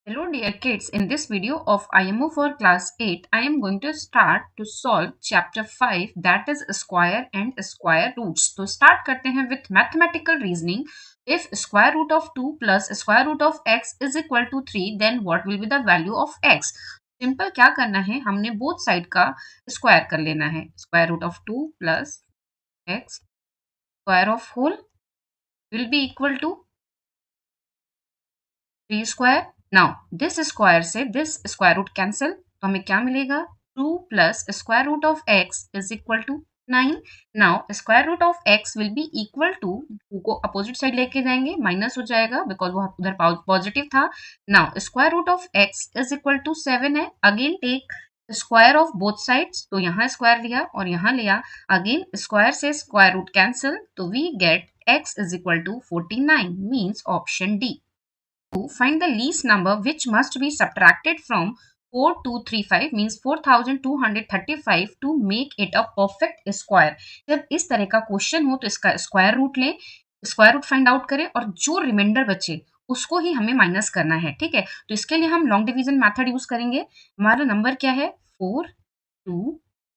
Hello dear kids, in this video of IMO for class 8, I am going to start to solve chapter 5 that is square and square roots. तो start करते हैं with mathematical reasoning. If square root of 2 plus square root of x is equal to 3, then what will be the value of x? Simple क्या करना है, हमने both side का square कर लेना है. Square root of 2 plus x square of whole will be equal to 3 square. Now this square से this square root cancel, तो हमें क्या मिलेगा 2 plus square root of x is equal to 9. Now square root of x will be equal to 2 को opposite side लेके जाएंगे, minus हो जाएगा बिकॉज वो उधर पॉजिटिव था. Now square root of x is equal to 7 है. Again take square of both sides, तो यहाँ स्क्वायर लिया और यहाँ लिया. अगेन स्क्वायर से स्क्वायर रूट कैंसिल, तो we get x is equal to 49 means option D. Find the least number which must be subtracted from 4235 means 4235 to make it a perfect square. जब इस तरह का क्वेश्चन हो तो इसका square root लें, square root find out करें और जो रिमाइंडर बचे उसको ही हमें माइनस करना है. ठीक है, तो इसके लिए हम लॉन्ग डिवीजन मेथड यूज करेंगे. हमारा नंबर क्या है 4 2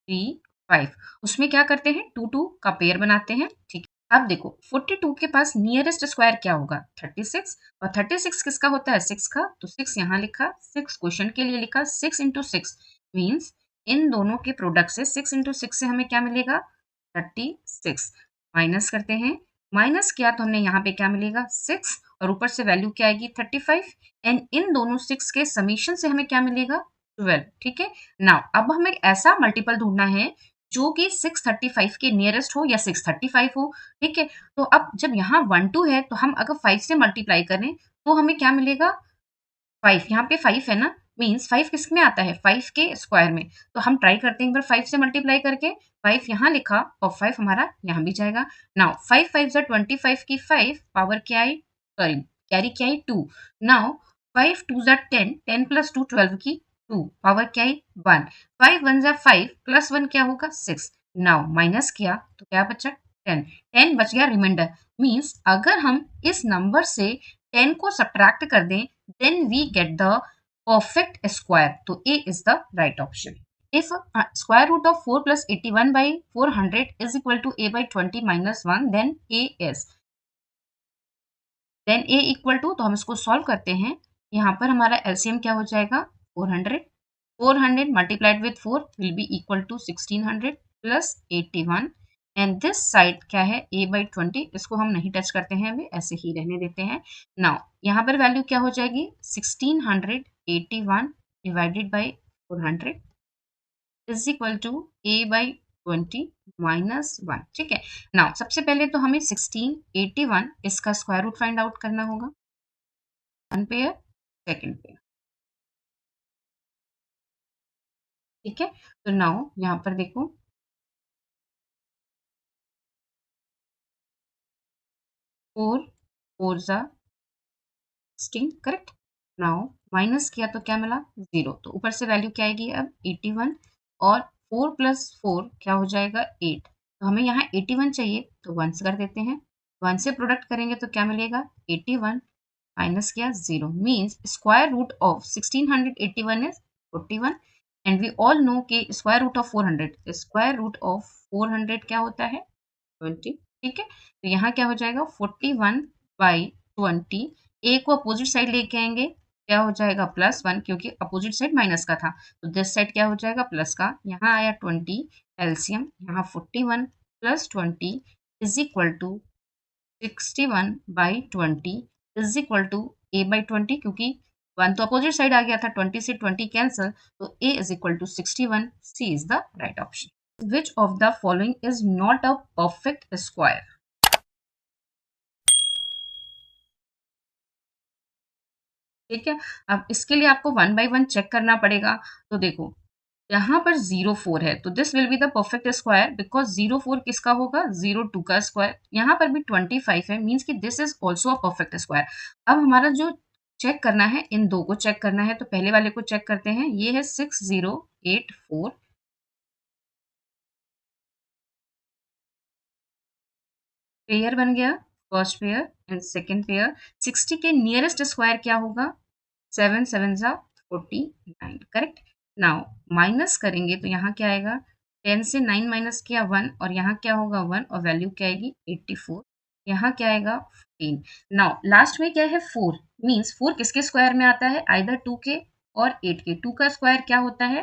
3 5. उसमें क्या करते हैं 2 2 का पेयर बनाते हैं. ठीक है, अब देखो 42 के पास नियरेस्ट स्क्वायर क्या होगा 36, और 36 किसका होता है 6 का, तो 6 यहाँ लिखा, 6 क्वेश्चन के लिए लिखा. 6 इंटू 6 मीन्स इन दोनों के प्रोडक्ट से 6 इंटू 6 से हमें क्या मिलेगा 36. माइनस करते हैं, माइनस किया तो हमने यहाँ पे क्या मिलेगा 6 और ऊपर से वैल्यू क्या आएगी 35. एंड इन दोनों 6 के समीशन से हमें क्या मिलेगा 12. ठीक है, नाउ अब हमें ऐसा मल्टीपल ढूंढना है जो कि 635 के नियरेस्ट हो या 635 हो. ठीक है, तो अब जब यहाँ 1 2 है तो हम अगर 5 से मल्टीप्लाई करें तो हमें क्या मिलेगा 5. यहाँ पे 5 है ना, मीन्स 5 किस में आता है 5 के स्क्वायर में. तो हम ट्राई करते हैं एक बार 5 से मल्टीप्लाई करके. 5 यहाँ लिखा और 5 हमारा यहाँ भी जाएगा. नाउ 5 5 जा 25 की 5 पावर क्या आई, सॉरी कैरी क्या आई 2. नाउ 5 2 जा 10, 10 प्लस 2 12 की 2 पावर क्या आई 1. 5 1 जा 5 प्लस 1 क्या होगा 6. नाउ माइनस किया तो क्या बचा 10. 10 बच गया रिमाइंडर. मीन्स अगर हम इस नंबर से 10 को सब्ट्रैक्ट कर दें then we get the perfect square. तो A is the right option. If square root of 4 plus 81 by 400 is equal to A by 20 minus 1, then A is. Then A equal to, तो हम इसको solve करते हैं. यहाँ पर हमारा LCM क्या हो जाएगा 400. 400 multiplied with 4 will be equal to 1600 plus 81. And this side क्या है a by 20, इसको हम नहीं टच करते हैं, अभी ऐसे ही रहने देते हैं. नाउ यहाँ पर वैल्यू क्या हो जाएगी 1681 divided by 400 is equal to a by 20 minus 1. ठीक है, नाउ सबसे पहले तो हमें 1681 इसका स्क्वायर रूट फाइंड आउट करना होगा. One pair second pair. ठीक है, तो नाउ यहाँ पर देखो 4 4 जा 16, करेक्ट. नाउ माइनस किया तो क्या मिला 0, तो ऊपर से वैल्यू क्या आएगी अब 81. और 4 प्लस 4 क्या हो जाएगा 8. तो हमें यहाँ 81 चाहिए तो 1 से कर देते हैं. 1 से प्रोडक्ट करेंगे तो क्या मिलेगा 81 माइनस किया 0 means square root of 1681 is 41. And we all know कि square root of 400, square root of 400 क्या होता है 20. ठीक है, तो यहाँ क्या हो जाएगा 41 बाई 20. ए को अपोजिट साइड लेके आएंगे, क्या हो जाएगा +1 क्योंकि अपोजिट साइड माइनस का था, तो दिस साइड क्या हो जाएगा प्लस का. यहाँ आया 20 एलसीएम, यहाँ 41 plus 20 is equal to 61 by 20 is equal to A by 20, क्योंकि 1 तो अपोजिट साइड आ गया था, 20 से 20 कैंसिल, तो ए is equal to 61. C is the right option. Which of the following is not a perfect square? ठीक है, अब इसके लिए आपको 1 बाय 1 चेक करना पड़ेगा. तो देखो यहाँ पर 04 है तो this will be the perfect square because 04 किसका होगा 02 का स्क्वायर. यहाँ पर भी 25 है मीन्स कि this is also a perfect square. अब हमारा जो चेक करना है इन दो को चेक करना है, तो पहले वाले को चेक करते हैं. ये है 6084, पेयर बन गया first pair and second pair. 60 के नियरेस्ट स्क्वायर क्या होगा 7 7 जा 49, करेक्ट। नाउ माइनस करेंगे तो यहाँ क्या आएगा, 10 से 9 माइनस किया 1, और यहाँ क्या होगा 1, और वैल्यू क्या आएगी 84, यहाँ क्या आएगा 14। नाउ लास्ट में क्या है 4, मीन्स 4 किसके स्क्वायर में आता है, आइदर 2 के और 8 के। 2 का स्क्वायर क्या होता है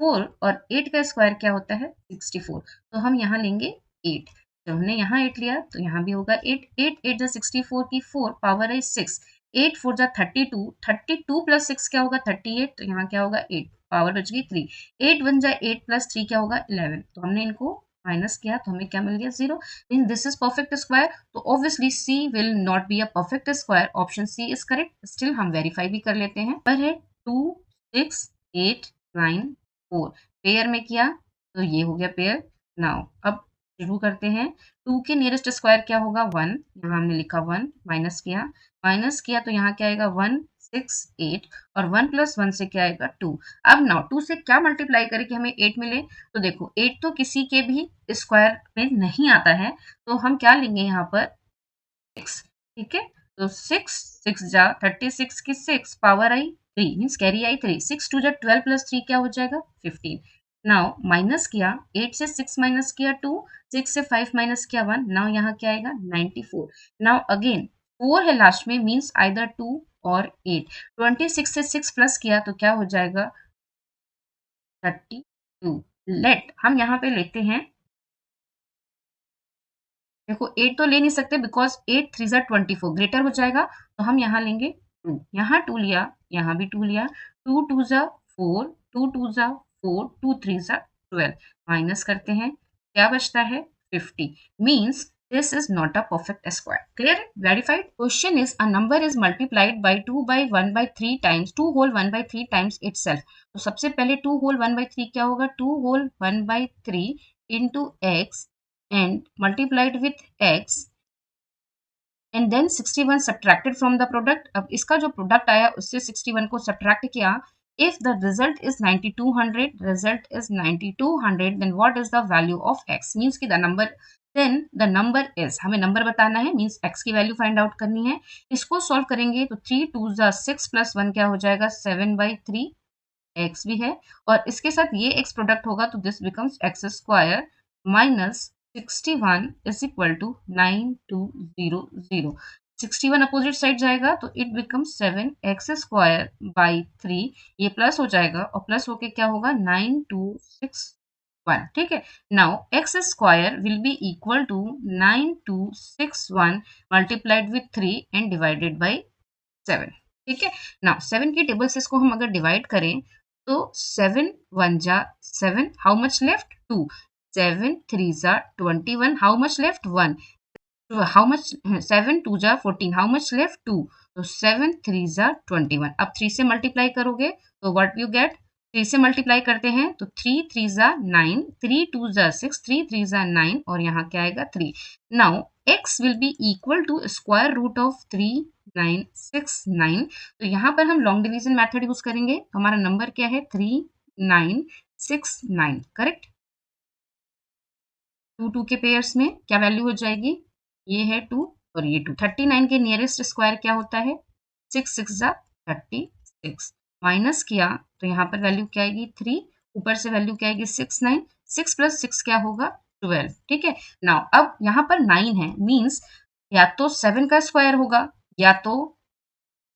4, और 8 का स्क्वायर क्या होता है 64। तो हम यहाँ लेंगे 8। जब हमने यहाँ 8 लिया तो यहाँ भी होगा 8। 8 8 जा 64 की 4 पावर है 6। 8 4 जा 32, 32 प्लस 6 क्या होगा 38, तो यहाँ क्या होगा 8, पावर बच गई 3। 8 1 जा 8 प्लस 3 क्या होगा 11। तो हमने इनको माइनस किया तो हमें क्या मिल गया 0। In this is perfect square. तो obviously C will not be a perfect square, option C is correct. Still हम वेरीफाई भी कर लेते हैं। पर है 2 6 8 9 4, पेयर में किया तो ये हो गया पेयर। नाउ अब शुरू करते हैं। 2 के नियरेस्ट स्क्वायर क्या होगा 1, यहाँ हमने लिखा 1, माइनस किया तो यहाँ क्या आएगा 1 6 8, और 1 प्लस 1 से क्या आएगा 2। अब नाउ 2 से क्या मल्टीप्लाई करें कि हमें 8 मिले, तो देखो 8 तो किसी के भी स्क्वायर में नहीं आता है, तो हम क्या लेंगे यहाँ पर 6, ठीक है। तो 6 6 जा 36 की 6 पावर आई 3, मीन्स कैरी आई 3। 6 2 जा 12 प्लस 3 क्या हो जाएगा 15। नाउ माइनस किया, 8 से 6 माइनस किया 2, 6 से 5 माइनस किया 1, नाउ यहाँ क्या आएगा 94। नाउ अगेन 4 है लास्ट में, मीन्स आइदर 2 और 8। 26 से 6 प्लस किया तो क्या हो जाएगा 32। लेट हम यहाँ पे लेते हैं, देखो 8 तो ले नहीं सकते बिकॉज 8 3 जा 24 ग्रेटर हो जाएगा, तो हम यहाँ लेंगे 2। यहाँ 2 लिया, यहाँ भी 2 लिया। 2 2 जा 4, 2 2 जा 4, 2 3 जा 12, माइनस करते हैं क्या बचता है 50। Means this is not a perfect square. Clear? Verified? Question is, a number is multiplied by 2 by 1 by 3 times 2 whole 1 by 3 times itself. तो सबसे पहले 2 whole 1 by 3 क्या होगा, 2 whole 1 by 3 into x and multiplied with x and then 61 subtracted from the product. अब इसका जो product आया उससे 61 को सब्ट्रैक्ट किया। If the result is 9200, then what is the value of x? Means कि the number is, हमें number बताना है, मीन्स x की वैल्यू फाइंड आउट करनी है। इसको सॉल्व करेंगे तो 3 2 जा 6 प्लस 1 क्या हो जाएगा 7/3, x भी है, और इसके साथ ये x प्रोडक्ट होगा तो this becomes x square minus 61 is equal to 9200। 61 opposite side जाएगा तो it becomes 7x square by 3, ये प्लस हो जाएगा और प्लस होके क्या होगा 9261, ठीक है। Now x square will be equal to 9261 multiplied with 3 and divided by 7, ठीक है। नाउ 7 की टेबल से इसको हम अगर डिवाइड करें तो 7 1 जा 7, हाउ मच लेफ्ट 2, 7 3 जा 21, how much left 1, how much 7 2 जा 14, हाउ मच लेफ्ट 2, तो 7 3 जा 21। अब 3 से मल्टीप्लाई करोगे तो व्हाट यू गेट, 3 से मल्टीप्लाई करते हैं तो 3 3 जा 9, 3 2 जा 6, 3 3 जा 9, और यहाँ क्या आएगा 3। Now x will be equal to square root of 3969। तो यहाँ पर हम लॉन्ग डिवीजन मेथड यूज करेंगे, तो हमारा नंबर क्या है 3969, करेक्ट। 2 2 के पेयर्स में क्या वैल्यू हो जाएगी, ये है 2 और ये 2। 39 के नियरेस्ट स्क्वायर क्या होता है 6 6 जा 36, माइनस किया तो यहाँ पर वैल्यू क्या आएगी 3, ऊपर से वैल्यू क्या आएगी 6 9, 6 प्लस 6 क्या होगा 12, ठीक है। नाउ अब यहाँ पर 9 है, मीन्स या तो 7 का स्क्वायर होगा या तो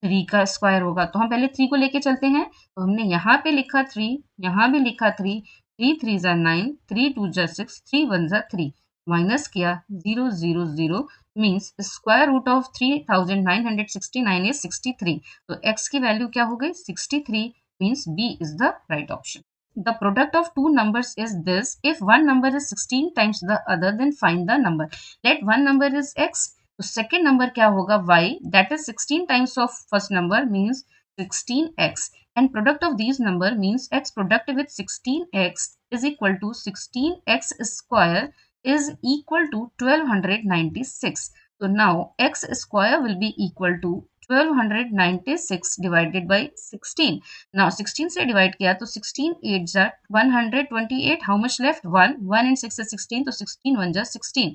3 का स्क्वायर होगा। तो हम पहले 3 को लेके चलते हैं, तो हमने यहाँ पे लिखा 3, यहाँ भी लिखा 3, 3 3 जा 9, 3 2 जा 6, 3 1 जा 3, माइनस किया 0 0 0, means square root of 3969 is 63। तो x की वैल्यू क्या हो गई 63, means B is the right option. The product of two numbers is this. If one number is 16 times the other, then find the number. Let one number is x. तो second number क्या होगा y, that is 16 times of first number means 16x, and product of these number means x product with 16x is equal to 16x square is equal to 1296. So now x square will be equal to 1296 divided by 16. Now 16 से divide किया तो 16 8 जा 128, how much left 1, 1 and 6 is 16, तो 16 1 जा 16,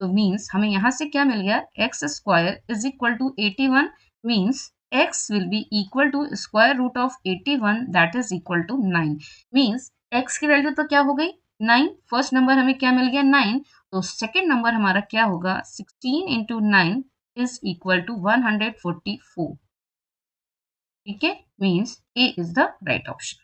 तो means हमें यहाँ से क्या मिल गया x square is equal to 81, means x will be equal to square root of 81 that is equal to 9 means x की वैल्यू तो क्या हो गई 9 फर्स्ट नंबर हमें क्या मिल गया 9 तो सेकंड नंबर हमारा क्या होगा 16 into 9 is equal to 144 ठीक है means A is the right option.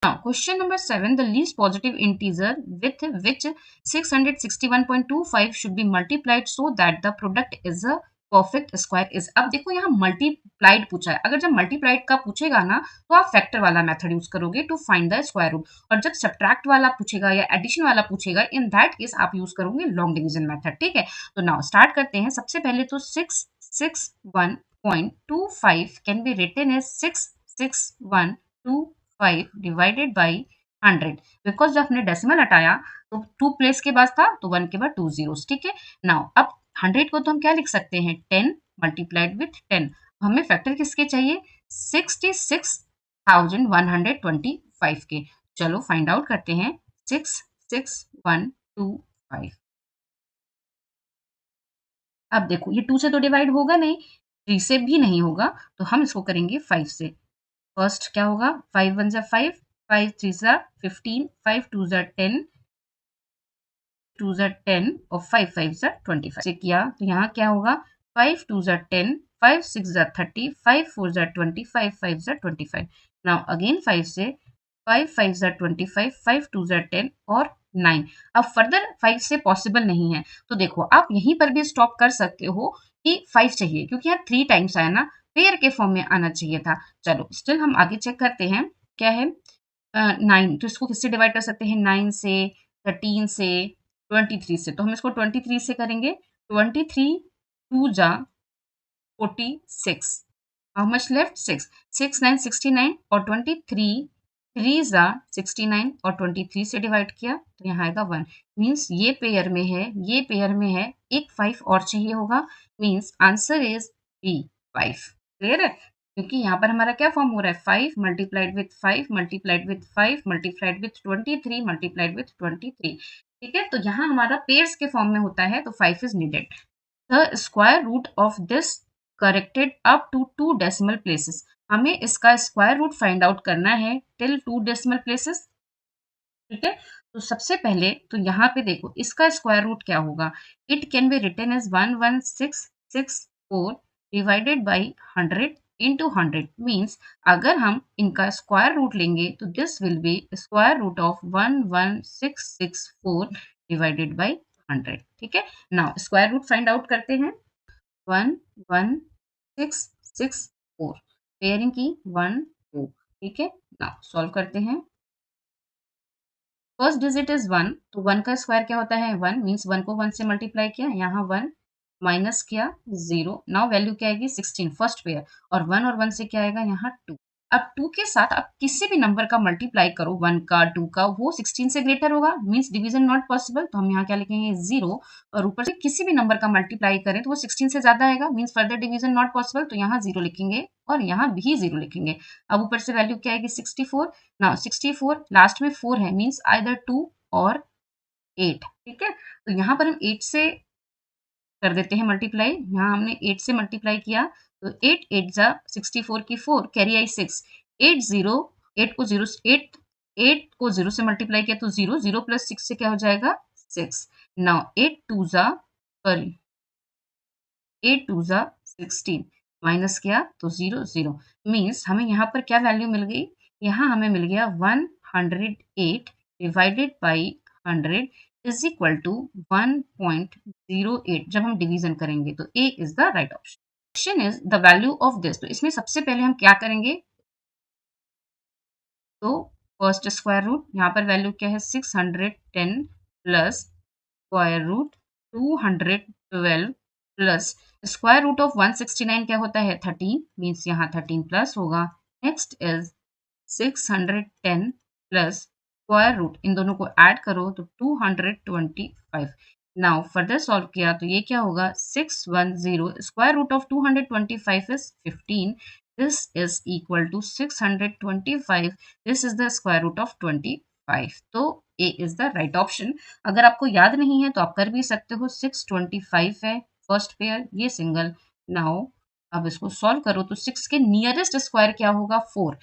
Now, question number 7, the least positive integer with which 661.25 should be multiplied so that the product is a perfect square is अब देखो यहाँ multiplied पूछा है अगर जब multiplied का पूछेगा ना तो आप फैक्टर वाला मेथड यूज करोगे to find the square root और जब सब्ट्रैक्ट वाला पूछेगा या एडिशन वाला पूछेगा इन दैट केस आप यूज करोगे लॉन्ग डिवीजन मेथड ठीक है तो नाउ स्टार्ट करते हैं सबसे पहले तो 661.25 can be written as 66125 divided by 100 because जब हमने डेसिमल हटाया तो 2 प्लेस के बाद था तो 1 के बाद 2 जीरोस ठीक है नाउ अब 100 को तो हम क्या लिख सकते हैं 10 मल्टीप्लाइड विथ 10 हमें फैक्टर किसके चाहिए 66,125 के चलो फाइंड आउट करते हैं 66125 अब देखो ये 2 से तो डिवाइड होगा नहीं 3 से भी नहीं होगा तो हम इसको करेंगे 5 से फर्स्ट क्या होगा 5 1 जा 5 5 3 जा 15 5 2 जा 10 2 जा 10 और 5 5 जा 25 से किया तो यहाँ क्या होगा 5 2 जा 10 5 6 जा 30 5 4 जा 20 5 5 जा 25 नाउ अगेन 5 से 5 5 जा 25 5 2 जा 10 और 9 अब फर्दर 5 से पॉसिबल नहीं है तो देखो आप यहीं पर भी स्टॉप कर सकते हो कि 5 चाहिए क्योंकि यहाँ 3 टाइम्स आया ना पेयर के फॉर्म में आना चाहिए था चलो स्टिल हम आगे चेक करते हैं क्या है 9 तो इसको किससे डिवाइड कर सकते हैं 9 से 13 से 23 से तो हम इसको 23 से करेंगे 23 2 जा 46 हाउ मच लेफ्ट 6 6 9 69 और 23 3 जा 69 और 23 से डिवाइड किया तो यहाँ आएगा 1 मीन्स ये पेयर में है एक 5 और चाहिए होगा means answer is B 5 clear है क्योंकि यहाँ पर हमारा क्या फॉर्म हो रहा है 5 multiplied with 5 multiplied with 5 multiplied with 23 multiplied with 23 ठीक है तो यहाँ हमारा पेयर्स के फॉर्म में होता है तो 5 is needed the square root of this corrected up to 2 decimal places हमें इसका स्क्वायर रूट फाइंड आउट करना है टिल 2 डेसिमल प्लेसेस ठीक है तो सबसे पहले तो यहाँ पे देखो इसका स्क्वायर रूट क्या होगा it can be written as 11664 divided by 100 into 100 means अगर हम इनका स्क्वायर रूट लेंगे तो this will be square root of 11664 divided by 100 ठीक है now square root find out करते हैं 11664 पेयरिंग की 1 2 ठीक है नाउ सॉल्व करते हैं फर्स्ट डिजिट इज 1 तो 1 का स्क्वायर क्या होता है 1 मीन्स 1 को 1 से मल्टीप्लाई किया यहाँ 1 माइनस किया 0 नाउ वैल्यू क्या आएगी 16 फर्स्ट पेयर और 1 और 1 से क्या आएगा यहाँ 2 अब 2 के साथ आप किसी भी नंबर का मल्टीप्लाई करो 1 का 2 का वो 16 से ग्रेटर होगा मीन्स डिवीजन नॉट पॉसिबल तो हम यहाँ क्या लिखेंगे 0 और ऊपर से किसी भी नंबर का मल्टीप्लाई करें तो वो 16 से ज्यादा आएगा means further division not possible तो यहाँ 0 लिखेंगे और यहाँ भी 0 लिखेंगे अब ऊपर से वैल्यू क्या आएगी 64 नाउ 64 लास्ट में 4 है मीन्स आइदर 2 और 8 ठीक है तो यहाँ पर हम 8 से कर देते हैं मल्टीप्लाई यहाँ हमने 8 से मल्टीप्लाई किया तो 8 8 जा 64 की 4 कैरी आई 6 8 0 8 को 0 8 को 0 से मल्टीप्लाई किया तो 0 0 प्लस 6 से क्या हो जाएगा 6 नाउ 8 2 जा सॉरी 8 2 जा 16 माइनस किया तो 0 0 मीन्स हमें यहाँ पर क्या वैल्यू मिल गई यहाँ हमें मिल गया 108 divided by 100 is equal to 1.08 जब हम डिवीजन करेंगे तो ए is the right option question is the value of this तो इसमें सबसे पहले हम क्या करेंगे तो फर्स्ट स्क्वायर रूट यहाँ पर वैल्यू क्या है 610 plus square root 212 plus square root of 169 क्या होता है 13 मीन्स यहाँ 13 प्लस होगा next is 610 plus square root इन दोनों को ऐड करो तो 225 नाउ फर्दर सॉल्व किया तो ये क्या होगा 610 square root of 225 is 15 this is equal to 625 this is the square root of 25 तो A is the right option अगर आपको याद नहीं है तो आप कर भी सकते हो 625 है फर्स्ट पेयर ये सिंगल नाउ अब इसको सॉल्व करो तो 6 के नियरेस्ट स्क्वायर क्या होगा 4।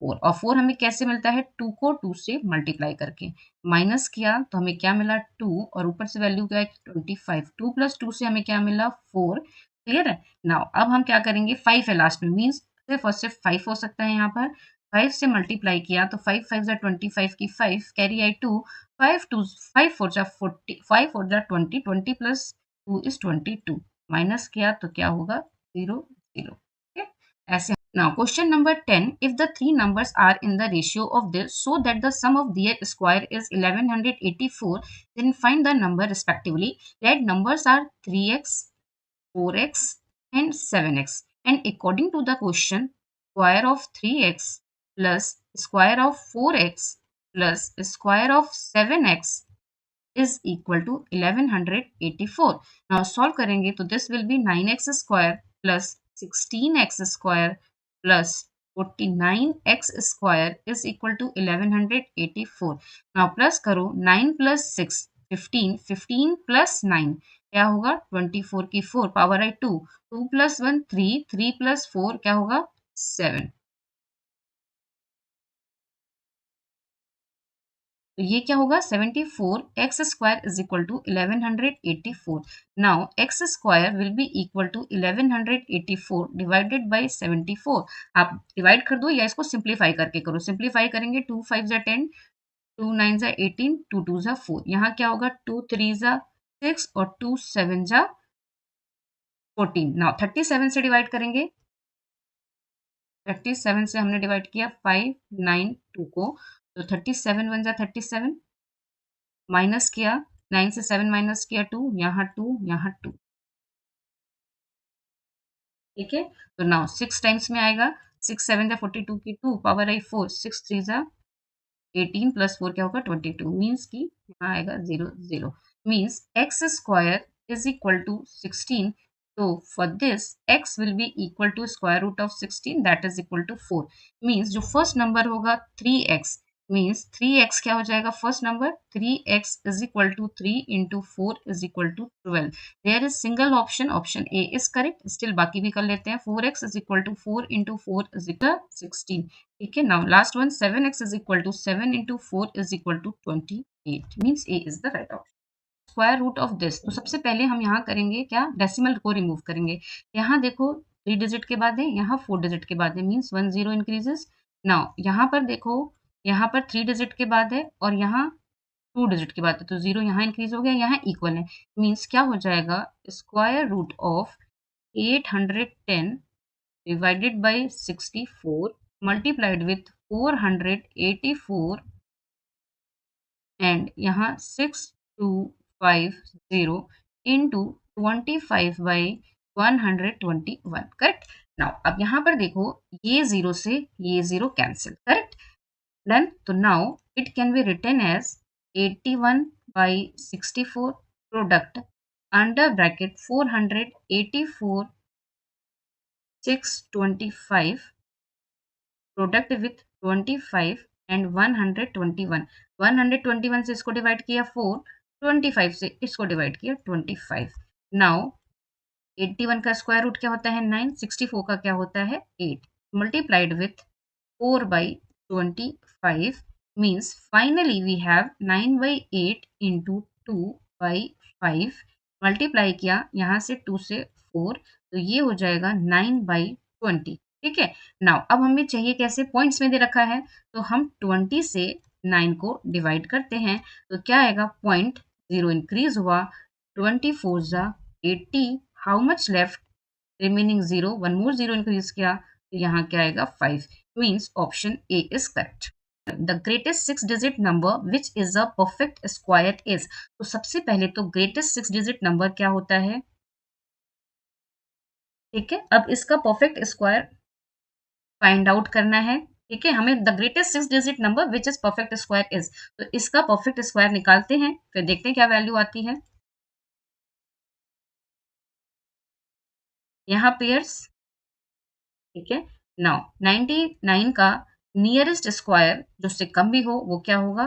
4 और 4 हमें कैसे मिलता है 2 को 2 से मल्टीप्लाई करके माइनस किया तो हमें क्या मिला 2 और ऊपर से वैल्यू क्या है 25। 2 प्लस 2 से हमें क्या मिला 4। क्लियर है। नाउ अब हम क्या करेंगे 5 है लास्ट में मीन्स सिर्फ और सिर्फ 5 हो सकता है यहाँ पर। 5 से मल्टीप्लाई किया तो 5 5 जा 25 की 5 कैरी आई 2। 5 2 5 4 जा 40 5 4 जा 20 20 प्लस 2 इज 22 माइनस किया तो क्या होगा 0 0। ऐसे now question number 10 if the three numbers are in the ratio of this so that the sum of their square is 1184 then find the number respectively. That numbers are 3x 4x and 7x and according to the question square of 3x plus square of 4x plus square of 7x is equal to 1184. Now solve करेंगे तो this will be 9x square plus 16x square plus 49x square is equal to 1184. Now plus करो 9 plus 6 15 15 plus 9 क्या होगा 24 की 4 power आई 2 2 plus 1 3 3 plus 4 क्या होगा 7। तो ये क्या होगा 74 x square is equal to 1184। Now x square will be equal to 1184 divided by 74। आप डिवाइड कर दो या इसको सिंप्लीफाई करके करो। सिंप्लीफाई करेंगे 2 5 जा 10 2 9 जा 18 2 2 जा 4 यहाँ क्या होगा 2 3 जा 6 और 2 7 जा 14। नाउ 37 से डिवाइड करेंगे 37 से हमने डिवाइड किया 5 9 2 को तो 37 1 जा 37 माइनस किया 9 से 7 माइनस किया 2 यहाँ 2 यहाँ 2। ठीक है तो नाउ 6 टाइम्स में आएगा 6 7 जा 42 की 2 पावर आई 4 6 3 जा 18 प्लस 4 क्या होगा 22 मीन्स की यहाँ आएगा 0 0 means x square is equal to 16। तो for this x will be equal to square root of 16 that is equal to 4 means जो फर्स्ट नंबर होगा 3x मीन्स 3x क्या हो जाएगा first number 3x is equal to 3 into 4 is equal to 12। There is single option option A is correct still बाकी भी कर लेते हैं 4x is equal to 4 into 4 is equal 16। ठीक है now last one 7x is equal to 7 into 4 is equal to 28 means A is the right option. Square root of this तो सबसे पहले हम यहाँ करेंगे क्या डेसिमल को रिमूव करेंगे। यहाँ देखो 3 डिजिट के बाद है यहाँ 4 डिजिट के बाद है मीन्स 1 0 इंक्रीजेस। नाउ यहाँ पर देखो यहाँ पर 3 डिजिट के बाद है और यहाँ 2 डिजिट के बाद है तो 0 यहाँ इंक्रीज हो गया यहाँ इक्वल है मीन्स क्या हो जाएगा square root of 810 divided by 64 multiplied with 484 and यहाँ 6250 into 25 by 121 करेक्ट। नाउ अब यहाँ पर देखो ये जीरो से ये जीरो कैंसिल करेक्ट डन तो now it can be written as 81 by 64 product under bracket 484 625 product with 25 and 121 121 से इसको डिवाइड किया 4 25 से इसको डिवाइड किया 25। नाउ 81 का स्क्वायर रूट क्या होता है 9 64 का क्या होता है 8 multiplied with 4 by 25 means finally we have 9 by 8 into 2 by 5 multiply किया यहाँ से 2 से 4 तो ये हो जाएगा 9 by 20। ठीक है नाउ अब हमें चाहिए कैसे पॉइंट्स में दे रखा है तो हम 20 से 9 को डिवाइड करते हैं तो क्या आएगा पॉइंट 0 इंक्रीज हुआ 24 जा 80 how much left remaining 0 one more 0 increase किया तो यहाँ क्या आएगा 5 means option A is correct. The greatest 6 digit number which is a perfect square is तो सबसे पहले तो ग्रेटेस्ट 6 डिजिट नंबर क्या होता है। ठीक है अब इसका परफेक्ट स्क्वायर फाइंड आउट करना है। ठीक है हमें the greatest 6 digit number which is perfect square is तो इसका परफेक्ट स्क्वायर निकालते हैं फिर देखते हैं क्या वैल्यू आती है। यहाँ पेयर्स ठीक है नाउ 99 का नियरेस्ट स्क्वायर जो से कम भी हो वो क्या होगा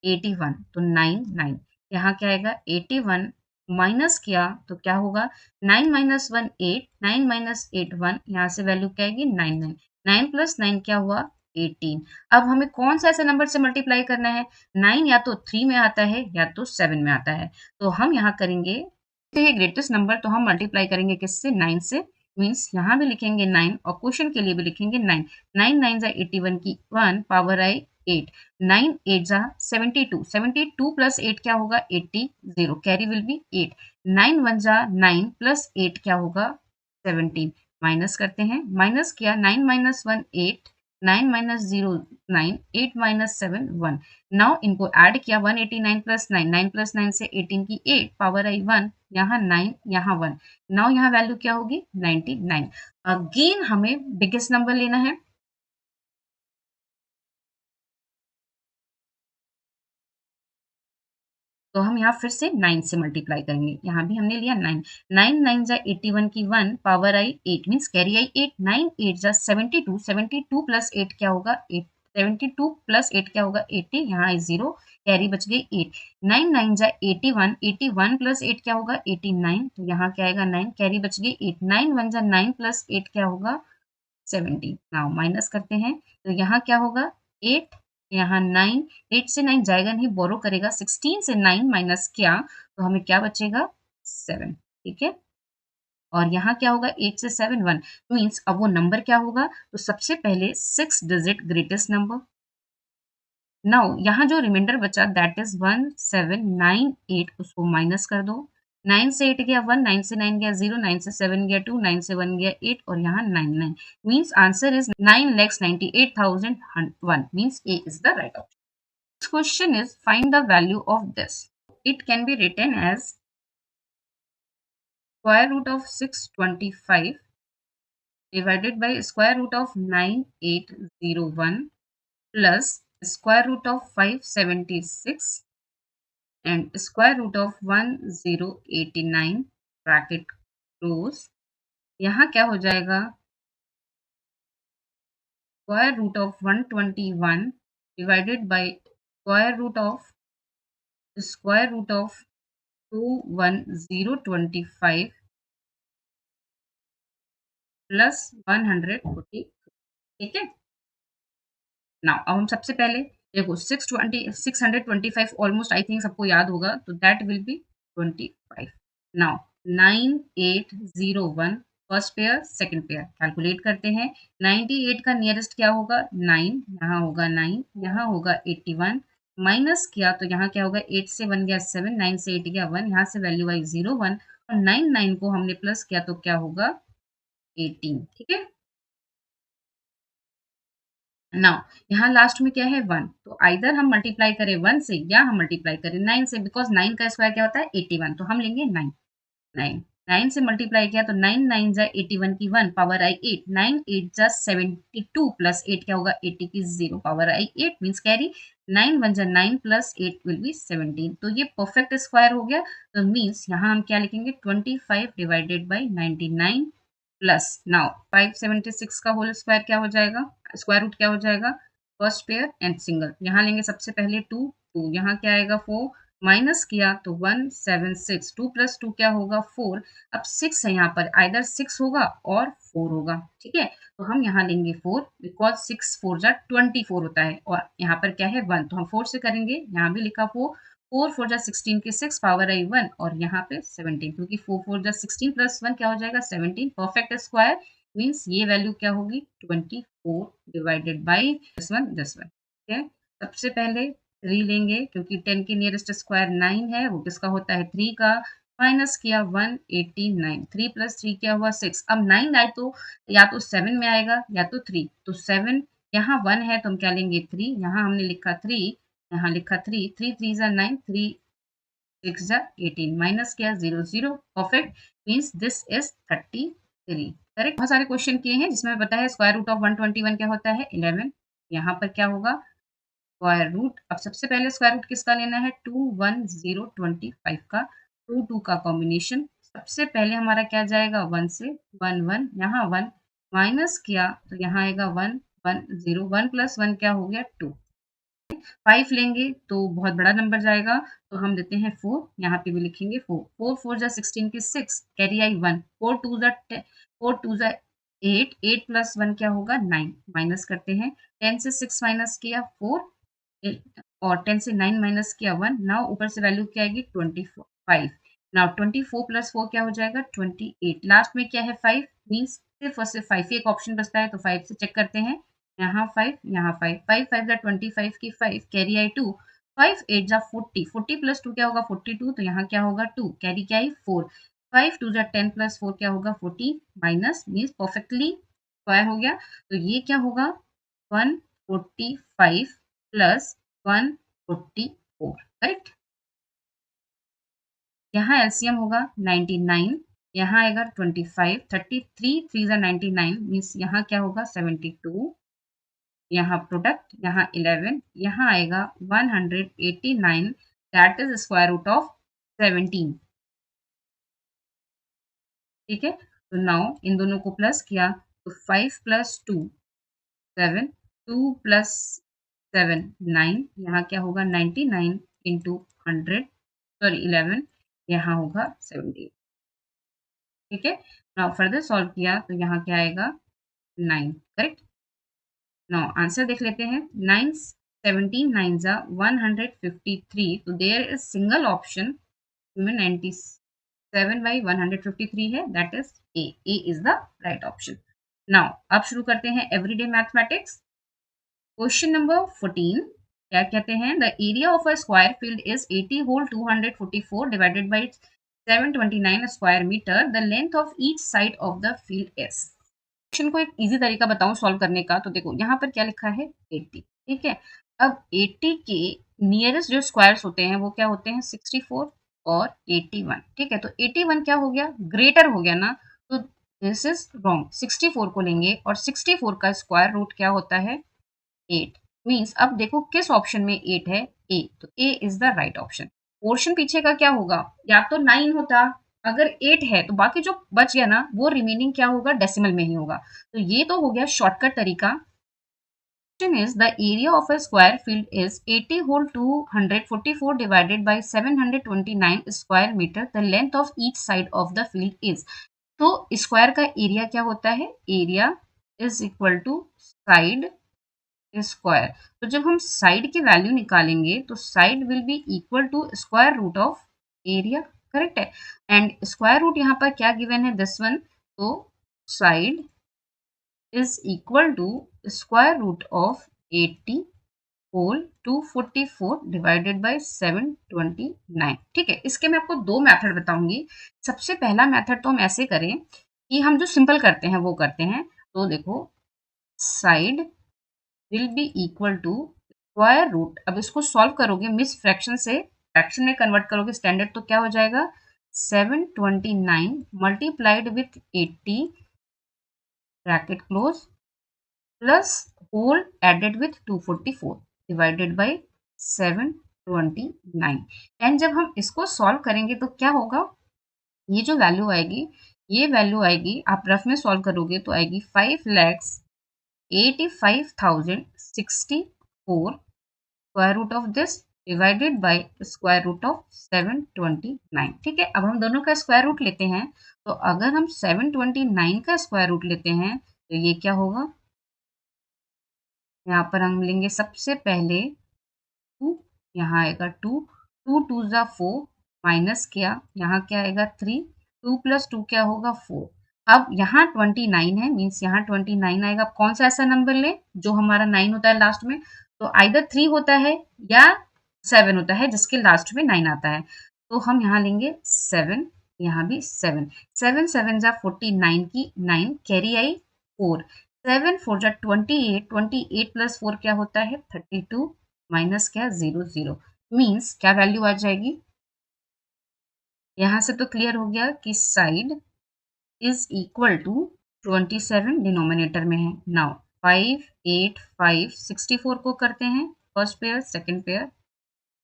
81 तो 9 9 यहाँ क्या आएगा 81 माइनस किया तो क्या होगा 9 माइनस 1 8, 9 माइनस 8 1, यहाँ से वैल्यू क्या आएगी 9 9, 9 प्लस 9 क्या हुआ 18। अब हमें कौन सा ऐसे नंबर से मल्टीप्लाई करना है, 9 या तो 3 में आता है या तो 7 में आता है, तो हम यहाँ करेंगे तो ये ग्रेटेस्ट नंबर तो हम मल्टीप्लाई करेंगे किससे 9 से, मीन्स यहाँ भी लिखेंगे 9 और क्वेश्चन के लिए भी लिखेंगे 9, 9 9 जा 81 की 1 पावर आई 8, 9 8 जा 72, 72 प्लस 8 क्या होगा 80, 0 कैरी विल बी 8, 9 1 जा 9 प्लस 8 क्या होगा 17, माइनस करते हैं, माइनस किया 9 माइनस 1 8, 9 माइनस 0 9, 8 माइनस 7 1, नाउ इनको ऐड किया 189 प्लस 9, 9 प्लस 9 से 18 की 8 पावर आई 1, यहाँ 9 यहाँ 1, नाउ यहाँ वैल्यू क्या होगी 99। अगेन हमें बिगेस्ट नंबर लेना है, तो हम यहाँ फिर से 9 से मल्टीप्लाई करेंगे, यहाँ भी हमने लिया 9, 9 9 जा 81 की 1 पावर आई 8 मीन्स कैरी आई 8, 9 8 जा 72, 72 प्लस 8 क्या होगा 8, 72 प्लस 8 क्या होगा 80, यहाँ आई 0 कैरी बच गई 8, 9 9 जा 81, 81 प्लस 8 क्या होगा 89, तो यहाँ क्या आएगा 9 कैरी बच गई 8, 9 1 जा 9 प्लस 8 क्या होगा 70, नाउ माइनस करते हैं तो यहाँ क्या होगा 8, यहाँ 9, 8 से 9 जाएगा नहीं, बोरो करेगा, 16 से 9 माइनस किया तो हमें क्या बचेगा 7, ठीक है। और यहाँ क्या होगा 8 से 7 1, मीन्स अब वो नंबर क्या होगा, तो सबसे पहले 6 डिजिट ग्रेटेस्ट नंबर। नाउ यहाँ जो रिमाइंडर बचा दैट इज 1798, उसको माइनस कर दो, 9 से 8 गया 1, 9 से 9 गया 0, 9 से 7 गया 2, 9 से 1 गया 8 और यहाँ 99, means answer is 9,98,001, means A is the right option. Question is find the value of this. It can be written as square root of 625 divided by square root of 9801 plus square root of 576 and square root of 1089 bracket close। यहाँ क्या हो जाएगा square root of 121 divided by square root of 21025 plus 140, ठीक है। Now अब हम सबसे पहले देखो 625 ऑलमोस्ट आई थिंक सबको याद होगा, तो that will be 25। Now 9801 first pair second pair calculate करते हैं, 98 का नियरेस्ट क्या होगा 9, यहाँ होगा 9, यहाँ होगा 81, माइनस किया तो यहाँ क्या होगा 8 से 1 गया 7, 9 से 8 गया 1, यहाँ से वैल्यू आई 0 1 और 9 को हमने प्लस किया तो क्या होगा 18, ठीक है। नाउ यहाँ लास्ट में क्या है 1, तो आइदर हम मल्टीप्लाई करें 1 से या हम मल्टीप्लाई करें 9 से, बिकॉज 9 का स्क्वायर क्या होता है 81, तो हम लेंगे 9, 9 9 से मल्टीप्लाई किया तो 9 9 जा 81 की 1 पावर आई 8, 9 8 जा 72 प्लस 8 क्या होगा 80 की 0 पावर आई 8 मीन्स कैरी, 9 1 जा 9 प्लस 8 विल बी 17, तो ये परफेक्ट स्क्वायर हो गया, तो मीन्स यहाँ हम क्या लिखेंगे 25 डिवाइडेड बाई 99 प्लस नाउ 576 का होल स्क्वायर क्या हो जाएगा, स्क्वायर रूट क्या हो जाएगा फर्स्ट पेयर एंड सिंगल, यहाँ लेंगे सबसे पहले 2 2, यहाँ क्या आएगा 4, माइनस किया तो 176, 2 प्लस 2 क्या होगा 4, अब 6 है यहाँ पर, आइदर 6 होगा और 4 होगा, ठीक है, तो हम यहाँ लेंगे 4 बिकॉज 6 4 जा 24 होता है और यहाँ पर क्या है 1, तो हम 4 से करेंगे, यहाँ भी लिखा 4, 4 4 जा 16 के 6 पावर आई 1 और यहाँ पे 17, क्योंकि 4 4 जा 16 प्लस 1 क्या हो जाएगा 17, परफेक्ट स्क्वायर मीन्स ये वैल्यू क्या होगी 24 डिवाइडेड बाई दिस वन, ठीक है। सबसे पहले 3 लेंगे क्योंकि 10 के नियरेस्ट स्क्वायर 9 है, वो किसका होता है 3 का, माइनस किया 189, 3 प्लस 3 क्या हुआ 6, अब 9 आए तो या तो 7 में आएगा या तो 3, तो 7 यहाँ 1 है तो हम क्या लेंगे 3, यहाँ हमने लिखा 3, यहाँ लिखा 3, 3 3 जा 9, 3 6 जा 18, माइनस किया 0 0, perfect means this is 33, correct. बहुत सारे क्वेश्चन किए हैं जिसमें बताया स्क्वायर रूट ऑफ 121 क्या होता है 11, यहाँ पर क्या होगा स्क्वायर रूट, अब सबसे पहले स्क्वायर रूट किसका लेना है 21025 का, 2 2 का कॉम्बिनेशन, सबसे पहले हमारा क्या जाएगा 1 से 1 1, यहाँ 1 माइनस किया तो यहाँ आएगा 1 1 0, 1 प्लस 1 क्या हो गया 2, 5 लेंगे तो बहुत बड़ा नंबर जाएगा, तो हम देते हैं 4, यहाँ पे भी लिखेंगे 4। 4 4 जा 16 की 6, कैरी आई 1, 4 2 जा 8, 8 प्लस 1 क्या होगा 9, माइनस करते हैं, 10 से 6 माइनस किया 4, और 10 से 9 माइनस किया 1, नाउ ऊपर से वैल्यू क्या आएगी 25, नाउ 24 प्लस 4 क्या हो जाएगा 28, लास्ट में क्या है 5, मीन्स सिर्फ और सिर्फ 5 ही एक ऑप्शन बचता है, तो 5 से चेक करते हैं, यहाँ 5, यहाँ 5, 5 5 जा 25 की 5, कैरी आई 2, 5 8 जा 40, 40 प्लस 2 क्या होगा 42, तो यहाँ क्या होगा 2, कैरी क्या आई 4, 5 2 जा 10 प्लस 4 क्या होगा 40, माइनस मीन्स परफेक्टली स्क्वायर हो गया, तो ये क्या होगा 145 प्लस 144, राइट। यहाँ एलसीएम होगा 99, यहाँ आएगा 25, 33 3 जा 99 मीन्स यहाँ क्या होगा 72, यहाँ प्रोडक्ट, यहाँ 11, यहाँ आएगा 189, that is square root of 17, ठीक है। तो नाउ इन दोनों को प्लस किया तो 5 प्लस 2 7, 2 प्लस 7 9, यहाँ क्या होगा 99 इंटू 100, सॉरी 11, यहाँ होगा 17, ठीक है। नाउ फर्दर सॉल्व किया तो यहाँ क्या आएगा 9, करेक्ट। नाउ आंसर देख लेते हैं, 9 17 9 जा 153, तो there is single option 97 by 153 है, that is A is the right option. Now अब शुरू करते हैं एवरीडे मैथमेटिक्स। क्वेश्चन नंबर 14 क्या कहते हैं, the area of a square field is 80 whole 244 divided by 729 square meter, the length of each side of the field is. Question को एक easy तरीका बताऊं सॉल्व करने का, तो देखो यहाँ पर क्या लिखा है 80, ठीक है। अब 80 के नियरेस्ट जो स्क्वायर्स होते हैं वो क्या होते हैं 64 और 81, ठीक है। तो 81 क्या हो गया ग्रेटर हो गया ना, तो दिस इज रॉन्ग, 64 को लेंगे और 64 का स्क्वायर रूट क्या होता है 8, मीन्स अब देखो किस ऑप्शन में 8 है, ए, तो ए is the right option. Portion पीछे का क्या होगा, या तो 9 होता, अगर 8 है तो बाकी जो बच गया ना वो रिमेनिंग क्या होगा डेसिमल में ही होगा, तो ये तो हो गया शॉर्टकट तरीका। Question is the area of a square field is 80 whole 244 divided by 729 square meter, the length of each side of the field is। तो स्क्वायर का एरिया क्या होता है, area is equal to side square, तो जब हम side की value निकालेंगे तो side will be equal to square root of area, correct है। एंड स्क्वायर रूट यहाँ पर क्या गिवन है दिस वन, तो side is equal to square root of 80 whole 244 divided by 729, ठीक है। इसके मैं आपको दो मेथड बताऊंगी। सबसे पहला मेथड तो हम ऐसे करें कि हम जो सिंपल करते हैं वो करते हैं, तो देखो side will be equal to square root, अब इसको सॉल्व करोगे मिस फ्रैक्शन से फ्रैक्शन में कन्वर्ट करोगे स्टैंडर्ड, तो क्या हो जाएगा 729 multiplied with 80 bracket close plus whole added with 244 divided by 729, and जब हम इसको सॉल्व करेंगे तो क्या होगा, ये जो वैल्यू आएगी ये वैल्यू आएगी, आप रफ में सॉल्व करोगे तो आएगी 5,85,064 square root of this divided by square root of 729, ठीक है। अब हम दोनों का स्क्वायर रूट लेते हैं, तो अगर हम 729 का स्क्वायर रूट लेते हैं तो ये क्या होगा, यहाँ पर हम लेंगे सबसे पहले 2, यहाँ आएगा 2, 2 2 जा 4, माइनस किया, यहाँ क्या आएगा 3, 2 प्लस 2 क्या होगा 4। अब यहाँ 29 है, मीन्स यहाँ 29 आएगा, कौन सा ऐसा नंबर ले जो हमारा 9 होता है लास्ट में, तो आइदर 3 होता है या 7 होता है जिसके लास्ट में 9 आता है, तो हम यहाँ लेंगे 7, यहाँ भी 7, 7 7 जा 49 की 9, कैरी आई 4, 7 4 जा 28, 28 प्लस 4 क्या होता है 32, माइनस क्या 0 0, मीन्स क्या वैल्यू आ जाएगी, यहाँ से तो क्लियर हो गया कि side is equal to 27 denominator में है। नाउ 5 8 5 64 को करते हैं फर्स्ट पेयर सेकंड पेयर,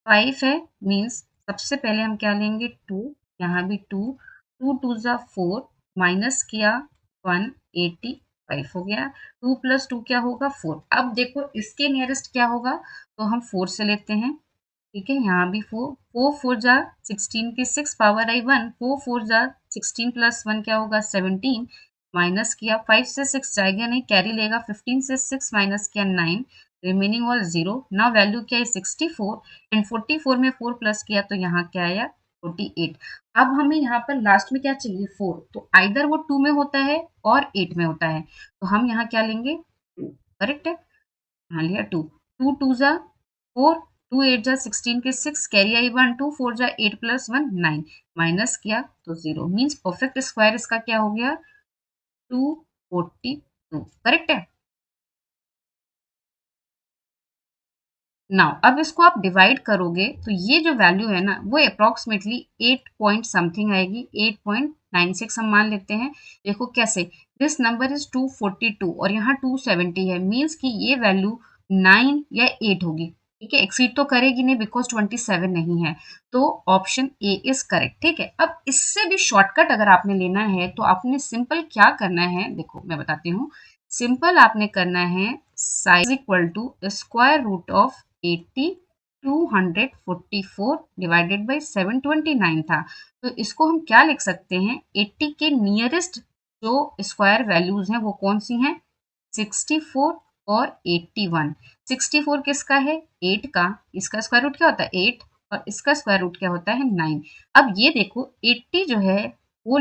5 है मीन्स सबसे पहले हम क्या लेंगे 2, यहाँ भी 2, 2 2 जा 4, माइनस किया 180, 5 हो गया, 2 प्लस 2 क्या होगा 4। अब देखो इसके नियरेस्ट क्या होगा, तो हम 4 से लेते हैं, ठीक है, यहाँ भी 4, 4 4 जा 16 की 6 पावर आई 1, 4 4 जा 16 प्लस 1 क्या होगा 17, माइनस किया 5 से 6 जाएगा नहीं, कैरी लेगा, 15 से 6 माइनस किया 9, रिमेनिंग वाज 0। नाउ वैल्यू क्या है 64 एंड 44 में 4 प्लस किया तो यहाँ क्या आया 48। अब हमें यहाँ पर लास्ट में क्या चाहिए 4, तो आइदर वो 2 में होता है और 8 में होता है, तो हम यहाँ क्या लेंगे 2, करेक्ट है, हाँ लिया 2, 2 2 जा 4, 2 8 जा 16 के 6, कैरी आई 1, 2 4 जा 8 प्लस 1 9, माइनस किया तो 0, मीन्स परफेक्ट स्क्वायर इसका क्या हो गया 242, करेक्ट है। नाउ अब इसको आप डिवाइड करोगे तो ये जो वैल्यू है ना वो अप्रोक्सीमेटली 8 पॉइंट समथिंग आएगी, 8.96 हम मान लेते हैं। देखो कैसे, दिस नंबर इज 242 और यहाँ 270 है, मीन्स कि ये वैल्यू 9 या 8 होगी, ठीक है, एक्सीड तो करेगी नहीं बिकॉज 27 नहीं है, तो ऑप्शन ए इज करेक्ट, ठीक है। अब इससे भी शॉर्टकट अगर आपने लेना है तो आपने सिंपल क्या करना है, देखो मैं बताती हूँ, सिंपल आपने करना है size equal to square root of 80 244 divided by 729 था, तो इसको हम क्या लिख सकते हैं 80 के नियरेस्ट जो स्क्वायर वैल्यूज हैं वो कौन सी हैं 64 और 81। 64 किसका है 8 का, इसका स्क्वायर रूट क्या होता है 8 और इसका स्क्वायर रूट क्या होता है 9। अब ये देखो 80 जो है वो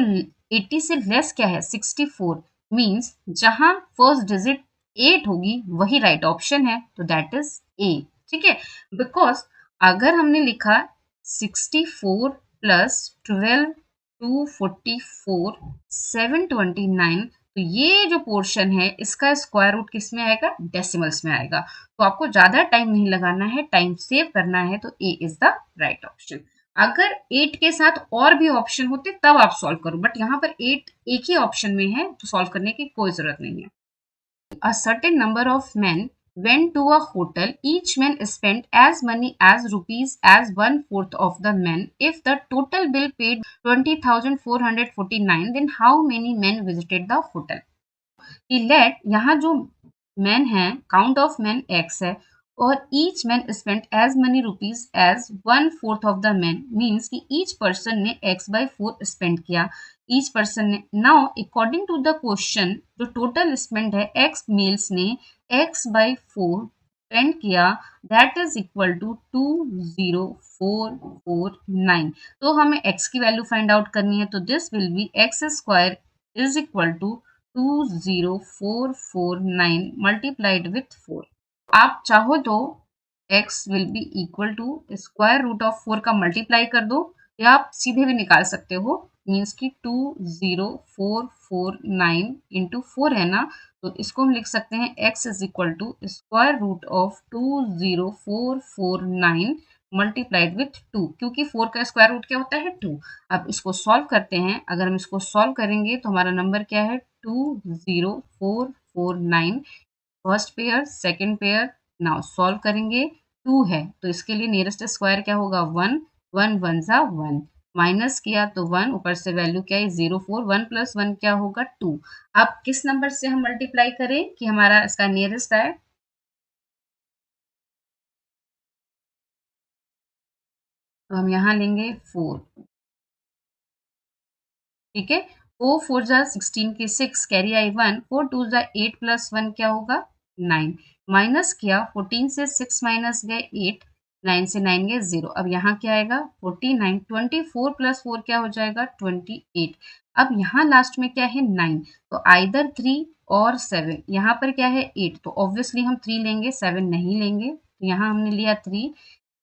80 से लेस क्या है 64, मीन्स जहां फर्स्ट डिजिट 8 होगी वही राइट ऑप्शन है, तो दैट इज ए, ठीक है। बिकॉज अगर हमने लिखा 64 प्लस 12 244 729, तो ये जो पोर्शन है इसका स्क्वायर रूट किस में आएगा डेसिमल्स में आएगा, तो आपको ज्यादा टाइम नहीं लगाना है, टाइम सेव करना है, तो ए इज द राइट ऑप्शन। अगर 8 के साथ और भी ऑप्शन होते तब आप सॉल्व करो, बट यहाँ पर 8 एक ही ऑप्शन में है तो सॉल्व करने की कोई जरूरत नहीं है। A certain number of men went to a hotel. Each man spent as money as rupees as one fourth of the men. If the total bill paid 20,449, then how many men visited the hotel? कि late यहाँ जो man है count of man X है और each man spent as money rupees as one fourth of the man, means कि each person ने X by 4 spend किया, each person ने। Now according to the question जो टोटल स्पेंड है X males ने X by 4 spend किया, that is equal to 20449। तो हमें एक्स की वैल्यू फाइंड आउट करनी है, तो this will be X square is equal to 20449 multiplied with 4। आप चाहो तो x will be equal to square root of 4 का मल्टीप्लाई कर दो, या आप सीधे भी निकाल सकते हो, मीन्स कि 20449 इंटू 4 है ना, तो इसको हम लिख सकते हैं x is equal to square root of 20449 multiplied with 2, क्योंकि 4 का स्क्वायर रूट क्या होता है 2। अब इसको सॉल्व करते हैं, अगर हम इसको सॉल्व करेंगे तो हमारा नंबर क्या है 20449, first pair second pair. Now solve करेंगे 2 है तो इसके लिए नियरेस्ट स्क्वायर क्या होगा 1, 1 1 जा 1, माइनस किया तो 1, ऊपर से वैल्यू क्या है 04, 1 प्लस 1 क्या होगा 2। अब किस नंबर से हम मल्टीप्लाई करें कि हमारा इसका नियरेस्ट आए, तो हम यहाँ लेंगे 4, ठीक है, 4 4 जा 16 की 6, कैरी आई 1, 4 2 जा 8 प्लस 1 क्या होगा 9, माइनस किया 14 से 6 माइनस गए 8, 9 से 9 गए 0। अब यहाँ क्या आएगा 49, 24 प्लस 4 क्या हो जाएगा 28। अब यहाँ लास्ट में क्या है 9, तो आइदर 3 और 7, यहाँ पर क्या है 8, तो ऑब्वियसली हम 3 लेंगे 7 नहीं लेंगे, तो यहाँ हमने लिया 3,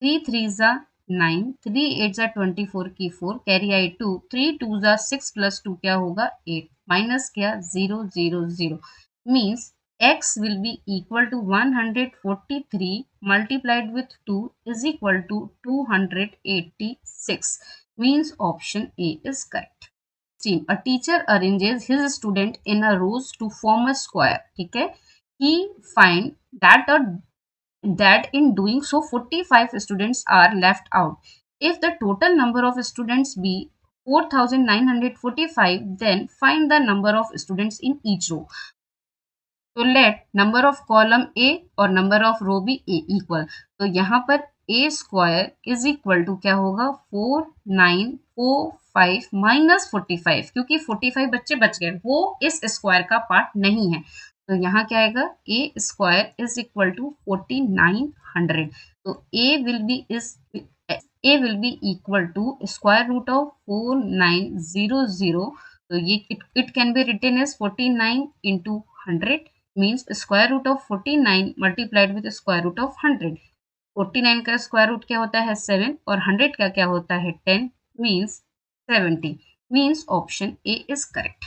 3 3 जा 9, 3 8 जा 24 की 4, कैरी आई 2, 3 2 जा 6 प्लस 2 क्या होगा 8, माइनस किया 0 0 0, means x will be equal to 143 multiplied with 2 is equal to 286, means option A is correct। A teacher arranges his student in a rows to form a square, ठीक है, he find that in doing so 45 students are left out. If the total number of students be 4945, then find the number of students in each row। तो let number of column A और number of रो भी ए equal, तो यहाँ पर ए square is equal to क्या होगा 4945 minus 45, क्योंकि 45 बच्चे बच गए, वो इस स्क्वायर का पार्ट नहीं है, तो यहाँ क्या आएगा a square is equal to 4900, तो a will be equal to square root of 4900, तो ये it can be written as 49 into 100 means square root of 49 multiplied with square root of 100. 49 का स्क्वायर रूट क्या होता है 7 और 100 का क्या होता है 10 means 70 means option A is correct.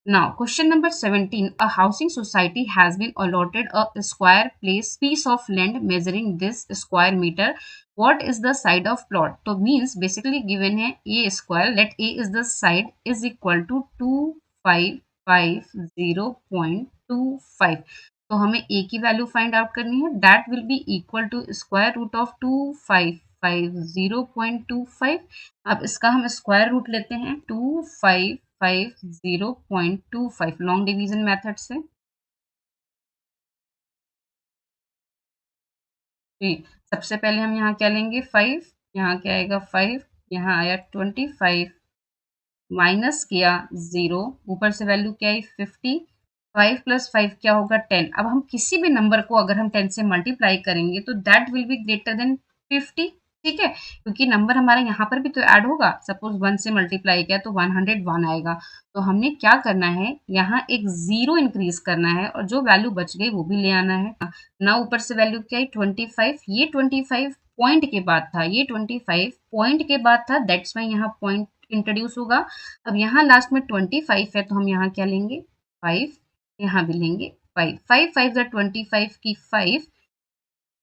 Now, question number 17. A housing society has been allotted a square piece of land measuring this square meter. What is the side of plot? तो means basically given है a square. Let a is the side is equal to 2550.25. तो हमें a की value find out करनी है. That will be equal to square root of 2550.25. अब इसका हम स्क्वायर रूट लेते हैं 2550.25 लॉन्ग डिवीजन मेथड से. सबसे पहले हम यहाँ क्या लेंगे 5, यहाँ क्या आएगा 5, यहाँ आया 25 माइनस किया 0, ऊपर से वैल्यू क्या आई 50, 5 प्लस 5 क्या होगा 10. अब हम किसी भी नंबर को अगर हम 10 से मल्टीप्लाई करेंगे तो that will be greater than 50. ठीक है, क्योंकि नंबर हमारा यहाँ पर भी तो ऐड होगा. सपोज 1 से मल्टीप्लाई किया तो 101 आएगा. तो हमने क्या करना है, यहाँ एक 0 इंक्रीज करना है और जो वैल्यू बच गई वो भी ले आना है ना. ऊपर से वैल्यू क्या आई 25, ये 25 पॉइंट के बाद था, ये 25 पॉइंट के बाद था, दैट्स वाई यहाँ पॉइंट इंट्रोड्यूस होगा. अब यहाँ लास्ट में 25 है तो हम यहाँ क्या लेंगे 5, यहाँ भी लेंगे 5. 5 5 25 की 5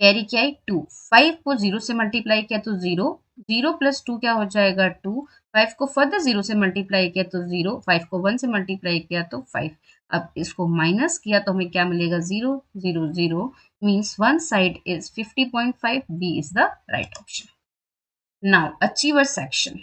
कैरी क्या है 2. 5 को 0 से मल्टीप्लाई किया तो 0, 0 प्लस 2 क्या हो जाएगा 2. 5 को फर्दर 0 से मल्टीप्लाई किया तो 0, 5 को 1 से मल्टीप्लाई किया तो 5. अब इसको माइनस किया तो हमें क्या मिलेगा 0 0 0 means one side is 50.5. B is the right option. Now achiever section.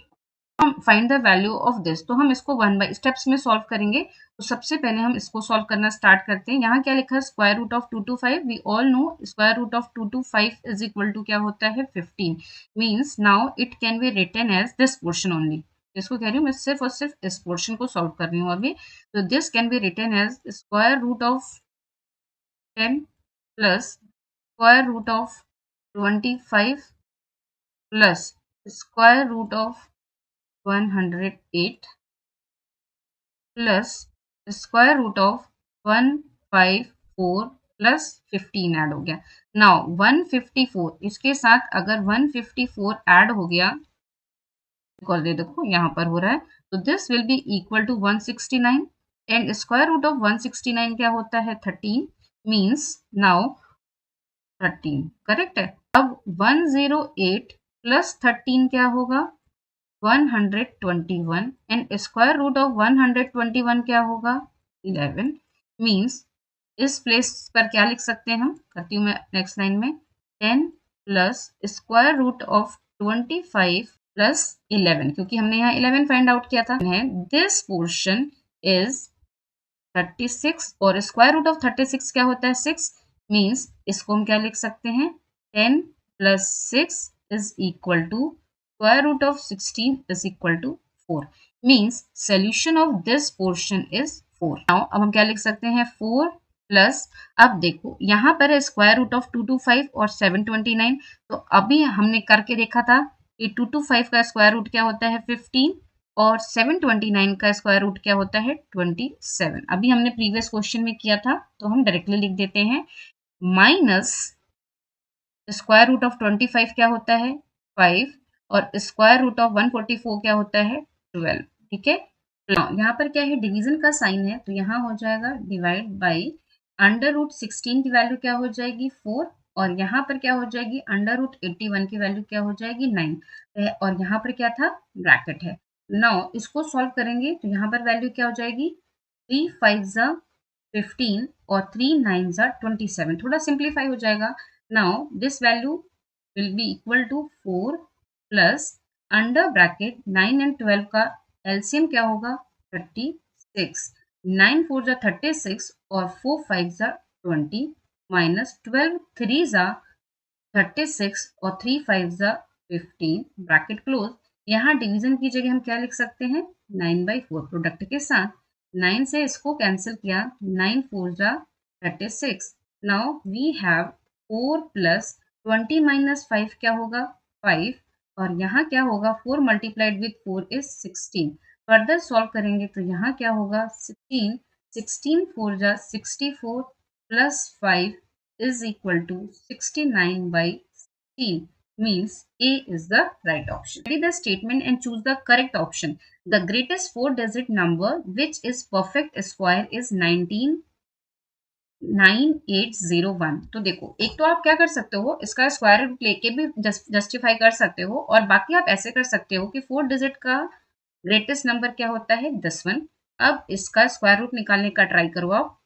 हम find the value of this, तो हम इसको वन बाय स्टेप्स में सॉल्व करेंगे. तो सबसे पहले हम इसको सॉल्व करना स्टार्ट करते हैं. यहाँ क्या लिखा है square root of 2 to 5. We all know square root of 2 to 5 is equal to क्या होता है 15. Means now it can be written as this portion only. इसको कह रही हूँ मैं सिर्फ और सिर्फ इस पोर्शन को सॉल्व कर रही हूँ अभी. तो this can be written as square root of 10 plus square root of 25 plus square root of 108 plus square root of 154 plus 15 add हो गया. नाउ 154 इसके साथ अगर 154 ऐड हो गया, बिकॉज ये देखो यहाँ पर हो रहा है, तो this will be equal to 169 and square root of 169 क्या होता है 13. मीन्स नाउ 13 करेक्ट है. अब 108 प्लस 13 क्या होगा 121 एंड स्क्वायर रूट ऑफ 121 क्या होगा 11. मीन्स इस प्लेस पर क्या लिख सकते हैं हम, करती हूँ मैं नेक्स्ट लाइन में 10 plus square root of 25 plus 11, क्योंकि हमने यहाँ 11 फाइंड आउट किया था. दिस पोर्शन इज 36 और स्क्वायर रूट ऑफ 36 क्या होता है 6. मीन्स इसको हम क्या लिख सकते हैं 10 plus 6 is equal to square root of 16 is equal to 4. Means solution of this portion is 4. Now अब हम क्या लिख सकते हैं 4 प्लस, अब देखो यहाँ पर है स्क्वायर रूट ऑफ 2 to 5 और 729. तो अभी हमने करके देखा था कि 2 to 5 का स्क्वायर रूट क्या होता है 15 और 729 का स्क्वायर रूट क्या होता है 27. अभी हमने प्रीवियस क्वेश्चन में किया था तो हम डायरेक्टली लिख देते हैं माइनस स्क्वायर रूट ऑफ 25 क्या होता है 5 और स्क्वायर रूट ऑफ 144 क्या होता है 12. ठीक है, यहाँ पर क्या है डिवीजन का साइन है तो यहाँ हो जाएगा डिवाइड बाय अंडर रूट 16 की वैल्यू क्या हो जाएगी 4 और यहाँ पर क्या हो जाएगी अंडर रूट 81 की वैल्यू क्या हो जाएगी 9 और यहाँ पर क्या था ब्रैकेट है. नाउ इसको सॉल्व करेंगे तो यहाँ पर वैल्यू क्या हो जाएगी 3 5 जा 15 और 3 9 जा 27. थोड़ा सिंप्लीफाई हो जाएगा. Now this value will be equal to 4 plus under bracket 9 and 12 का एलसीएम क्या होगा 36। 9 4 जा 36 और 4 5 जा 20 माइनस 12 3 जा 36 और 3 5 जा 15 ब्रैकेट क्लोज। यहाँ डिवीजन की जगह हम क्या लिख सकते हैं 9/4 प्रोडक्ट के साथ 9 से इसको कैंसिल किया 9 4 जा 36। Now we have 4 plus 20 minus 5 क्या होगा 5 और यहाँ क्या होगा 4 multiplied with 4 is 16। Further solve करेंगे तो यहाँ क्या होगा 16 16 4 जा 64 plus 5 is equal to 69/16 means A is the right option. Read the statement and choose the correct option. The greatest four-digit number which is perfect square is 199801। तो देखो एक तो आप क्या कर सकते हो इसका स्क्वायर रूट लेके भी जस्टिफाई कर सकते हो और बाकी आप ऐसे कर सकते हो कि 4 डिजिट का ग्रेटेस्ट नंबर क्या होता है 10। अब इसका स्क्वायर रूट निकालने का ट्राई करो आप।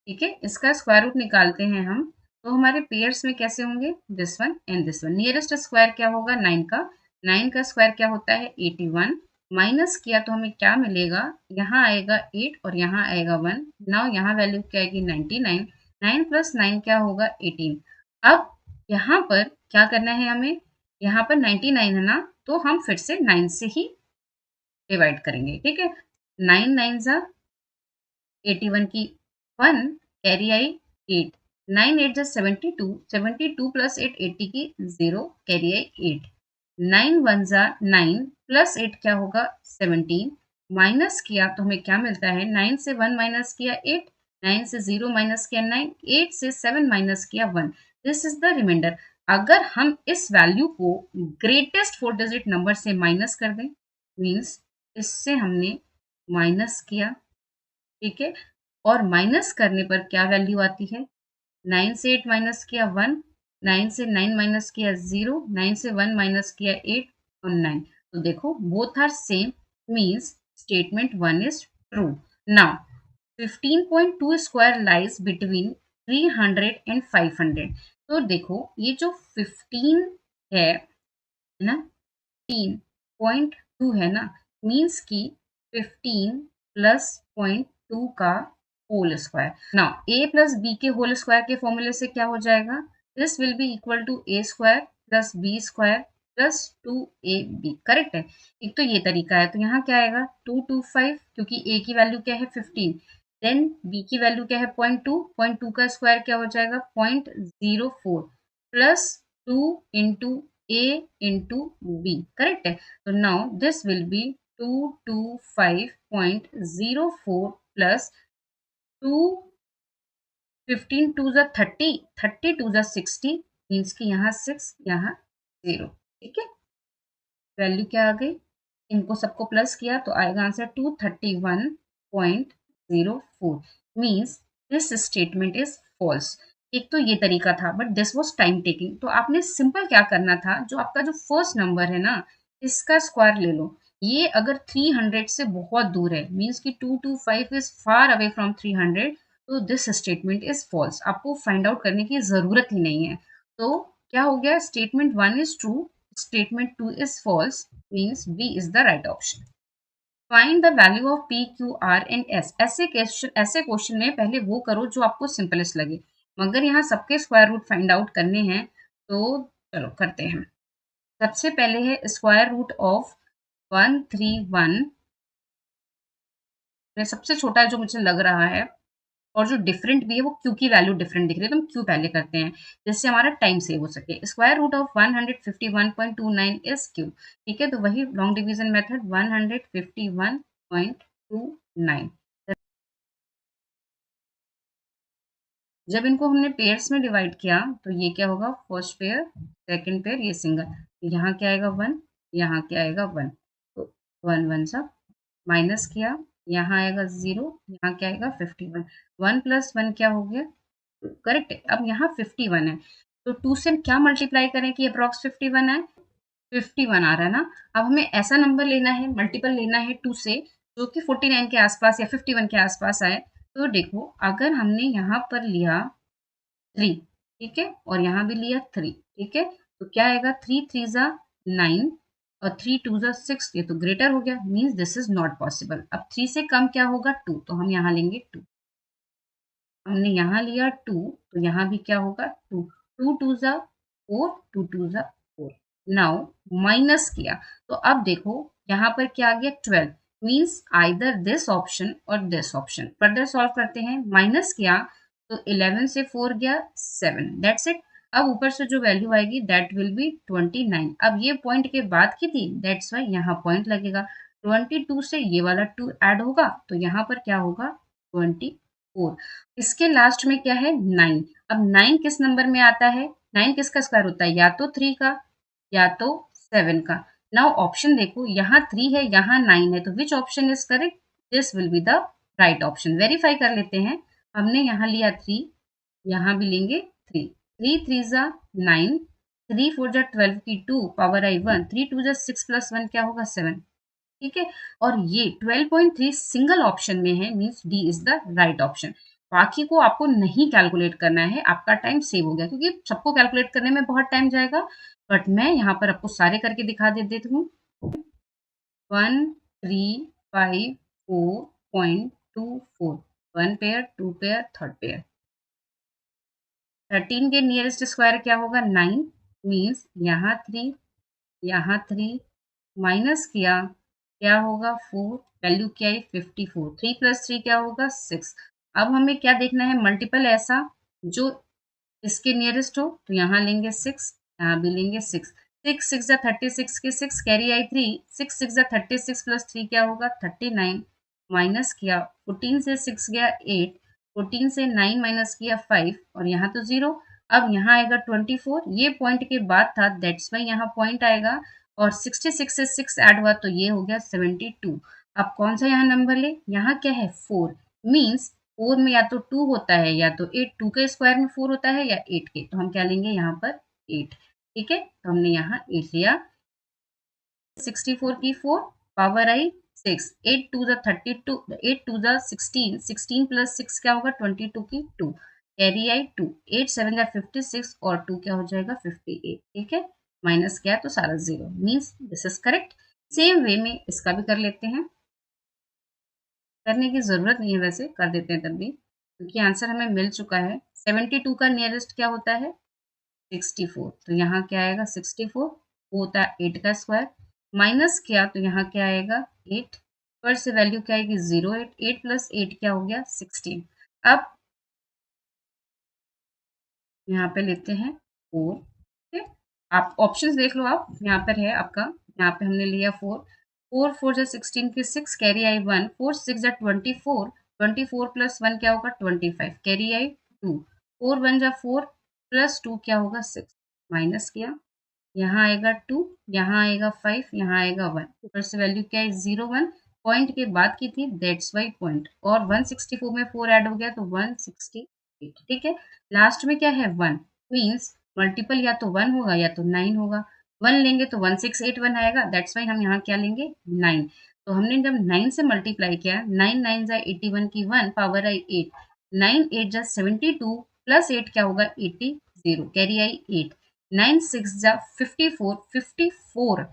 ठीक है इसका स्क्वायर रूट निकालते हैं हम तो हमारे पेयर्स में कैसे होंगे this one and this one. Nearest square क्या होगा 9 का स्क्वायर क्या होता है 81 माइनस किया तो हमें क्या मिलेगा यहाँ आएगा 8 और यहाँ आएगा 1। नाउ यहाँ वैल्यू क्या आएगी 99। 9 प्लस 9 क्या होगा 18। अब यहाँ पर क्या करना है हमें यहाँ पर 99 है ना तो हम फिर से 9 से ही डिवाइड करेंगे। ठीक है 9 9 जा 81 की 1 कैरी आई 8 9 8 जा 72 72 प्लस 8 80 की 0 कैरी आई 8 9 1 जा 9 प्लस 8 क्या होगा 17 माइनस किया तो हमें क्या मिलता है 9 से 1 माइनस किया 8 9 से 0 माइनस किया 9 8 से 7 माइनस किया 1 दिस इज द रिमाइंडर। अगर हम इस वैल्यू को ग्रेटेस्ट 4 डिजिट नंबर से माइनस कर दें मीन्स इससे हमने माइनस किया ठीक है और माइनस करने पर क्या वैल्यू आती है 9 से 8 माइनस किया 1 9 से 9 माइनस किया 0 9 से 1 माइनस किया 8 और 9 तो देखो both are same means statement 1 is true. Now 15.2 square lies between 300 and 500। तो देखो ये जो 15 है ना 15.2 है ना मीन्स की 15 प्लस 0.2 का whole square. Now A plus B के होल स्क्वायर के फॉर्मूले से क्या हो जाएगा this will be equal to A square plus B square plus 2ab correct है। एक तो ये तरीका है तो यहाँ क्या आएगा 225 क्योंकि ए की वैल्यू क्या है 15 देन बी की वैल्यू क्या है 0.2 का स्क्वायर क्या हो जाएगा 0.04 plus 2 into a into b correct है तो now this will be 225.04 plus 2 15 2 जा 30 30 2 जा 60 मीन्स कि यहाँ 6 यहाँ 0। ठीक है वैल्यू क्या आ गई इनको सबको प्लस किया तो आएगा answer 231.04 means this statement is false. एक तो ये तरीका था but this was time taking तो आपने सिंपल क्या करना था जो आपका जो फर्स्ट नंबर है ना इसका स्क्वायर ले लो। ये अगर 300 से बहुत दूर है मीन्स कि 225 इज फार अवे फ्रॉम 300 तो दिस स्टेटमेंट इज फॉल्स आपको फाइंड आउट करने की जरूरत ही नहीं है। तो क्या हो गया statement 1 is true statement 2 is false means B is the right option. Find the value of P, Q, R and S। ऐसे क्वेश्चन में पहले वो करो जो आपको सिंपलेस्ट लगे मगर यहाँ सबके स्क्वायर रूट फाइंड आउट करने हैं तो चलो करते हैं। सबसे पहले है स्क्वायर रूट ऑफ 131 सबसे छोटा जो मुझे लग रहा है और जो डिफरेंट भी है वो क्यू की वैल्यू डिफरेंट दिख रही है तो हम क्यू पहले करते हैं जिससे हमारा टाइम सेव हो सके। Square root of 151.29 is Q. ठीक है तो वही लॉन्ग डिवीजन मेथड 151.29 जब इनको हमने पेयर्स में डिवाइड किया तो ये क्या होगा फर्स्ट पेयर सेकंड पेयर ये सिंगल यहाँ क्या आएगा 1 यहाँ क्या आएगा 1 तो 1 1 सा माइनस किया यहाँ आएगा 0 यहाँ क्या आएगा 51 1 प्लस 1 क्या हो गया करेक्ट है। अब यहाँ 51 है तो 2 से हम क्या मल्टीप्लाई करें कि अप्रॉक्स 51 है 51 आ रहा है ना। अब हमें ऐसा नंबर लेना है मल्टीपल लेना है 2 से जो कि 49 के आसपास या 51 के आसपास आए। तो देखो अगर हमने यहाँ पर लिया 3 ठीक है, और यहाँ भी लिया 3, ठीक है, तो क्या आएगा 3 3 जा 9 और 3 2 जा 6, ये तो ग्रेटर हो गया, means this is not possible. अब 3 से कम क्या होगा 2, तो हम यहाँ लेंगे 2, हमने यहाँ लिया 2, तो यहाँ भी क्या होगा 2, 2 2 जा 4, 2 2 जा 4। नाउ माइनस किया, तो अब देखो यहाँ पर क्या आ गया 12, मीन्स आइदर दिस ऑप्शन और दिस ऑप्शन। फर्दर सॉल्व करते हैं, माइनस किया तो 11 से 4 गया 7, दैट्स इट। अब ऊपर से जो वैल्यू आएगी दैट विल बी 29। अब ये पॉइंट के बाद की थी, दैट्स वाई यहाँ पॉइंट लगेगा। 22 से ये वाला 2 ऐड होगा तो यहाँ पर क्या होगा 24। इसके लास्ट में क्या है 9। अब 9 किस नंबर में आता है, 9 किसका स्क्वायर होता है, या तो 3 का या तो 7 का। नाउ ऑप्शन देखो, यहाँ 3 है यहाँ 9 है, तो which option is correct, this will be the right option. Verify कर लेते हैं, हमने यहाँ लिया 3, यहाँ भी लेंगे 3, 3 3 जा 9, 3 4 जा 12 की 2 पावर आई 1, 3 2 जा 6 प्लस 1 क्या होगा 7, ठीक है। और ये 12.3 सिंगल ऑप्शन में है, means D is the right option. बाकी को आपको नहीं कैलकुलेट करना है, आपका टाइम सेव हो गया, क्योंकि सबको कैलकुलेट करने में बहुत टाइम जाएगा। बट मैं यहाँ पर आपको सारे करके दिखा दे देती हूँ। 1354.24, 1 पेयर 2 पेयर थर्ड पेयर। 13 के नियरेस्ट स्क्वायर क्या होगा 9, मीन्स यहाँ 3 यहाँ 3 माइनस किया क्या होगा 4, वैल्यू क्या है 54, 3 प्लस 3 क्या होगा 6। अब हमें क्या देखना है, मल्टीपल ऐसा जो इसके नियरेस्ट हो, तो यहाँ लेंगे 6, यहाँ भी लेंगे 6, 6 6 जा 36 के 6 कैरी आई 3, 6 6 जा 36 प्लस 3 क्या होगा 39, माइनस किया 14 से 6 गया 8, 14 से 9 माइनस किया 5 और यहाँ तो 0। अब यहाँ आएगा 24, ये पॉइंट के बाद था, दैट्स वाई यहाँ पॉइंट आएगा, और 66 से 6 ऐड हुआ तो ये हो गया 72। अब कौन सा यहाँ नंबर ले, यहाँ क्या है 4, मीन्स 4 में या तो 2 होता है या तो 8, 2 के स्क्वायर में 4 होता है या 8 के, तो हम क्या लेंगे यहाँ पर 8, ठीक है, तो हमने यहाँ 8 लिया। 64 की 4 पावर आई 6, 8 2 जा 32, 8 2 जा 16, 16 प्लस 6 क्या होगा 22 की 2, कैरी आई 2, 8 7 जा 56 और 2 क्या हो जाएगा 58, ठीक है, माइनस क्या है तो सारा 0, means this is correct. Same way में इसका भी कर लेते हैं, करने की जरूरत नहीं है वैसे, कर देते हैं तब भी, क्योंकि आंसर हमें मिल चुका है। 72 का नियरेस्ट क्या होता है 64, तो यहाँ क्या आएगा 64, वो होता है 8 का स्क्वायर, माइनस किया तो यहाँ क्या आएगा 8, पर से वैल्यू क्या आएगी 0, 8, 8 प्लस 8 क्या हो गया 16। अब यहाँ पे लेते हैं 4, ठीक है, आप ऑप्शंस देख लो, आप यहाँ पर है आपका, यहाँ पे हमने लिया 4, 4 4 जा 16 के 6 कैरी आई 1, 4 6 जा 24, 24 प्लस 1 क्या होगा 25 कैरी आई 2, 4 1 जा 4 प्लस 2 क्या होगा 6, माइनस किया यहाँ आएगा 2, यहाँ आएगा 5, यहाँ आएगा 1, ऊपर से वैल्यू क्या है 0 1, पॉइंट के बाद की थी दैट्स वाई पॉइंट, और 164 में 4 ऐड हो गया तो 168, ठीक है। लास्ट में क्या है 1, मीन्स मल्टीपल या तो 1 होगा या तो 9 होगा, 1 लेंगे तो 1681 आएगा, दैट्स वाई हम यहाँ क्या लेंगे 9। तो हमने जब 9 से मल्टीप्लाई किया, 9 9 जा 81 की 1 पावर आई 8, 9 8 जा 72 प्लस 8 क्या होगा 80, 0 कैरी आई 8, 9 6 जा 54, 54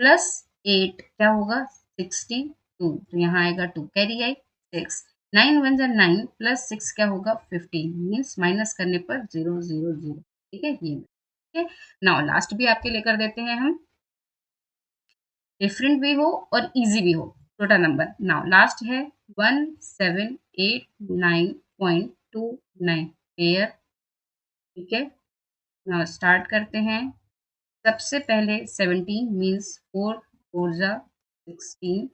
प्लस 8 क्या होगा 62, तो यहाँ आएगा 2 कैरी आई 6, 9 1 जा 9 प्लस 6 क्या होगा 15, मीन्स माइनस करने पर 0 0 0, ठीक है ये, ठीक है। नाउ लास्ट भी आपके लेकर देते हैं हम, डिफरेंट भी हो और इजी भी हो, छोटा नंबर। नाउ लास्ट है 1789.29 पेयर, ठीक है। नाउ स्टार्ट करते हैं, सबसे पहले 17 मीन्स 4 4 जा 16,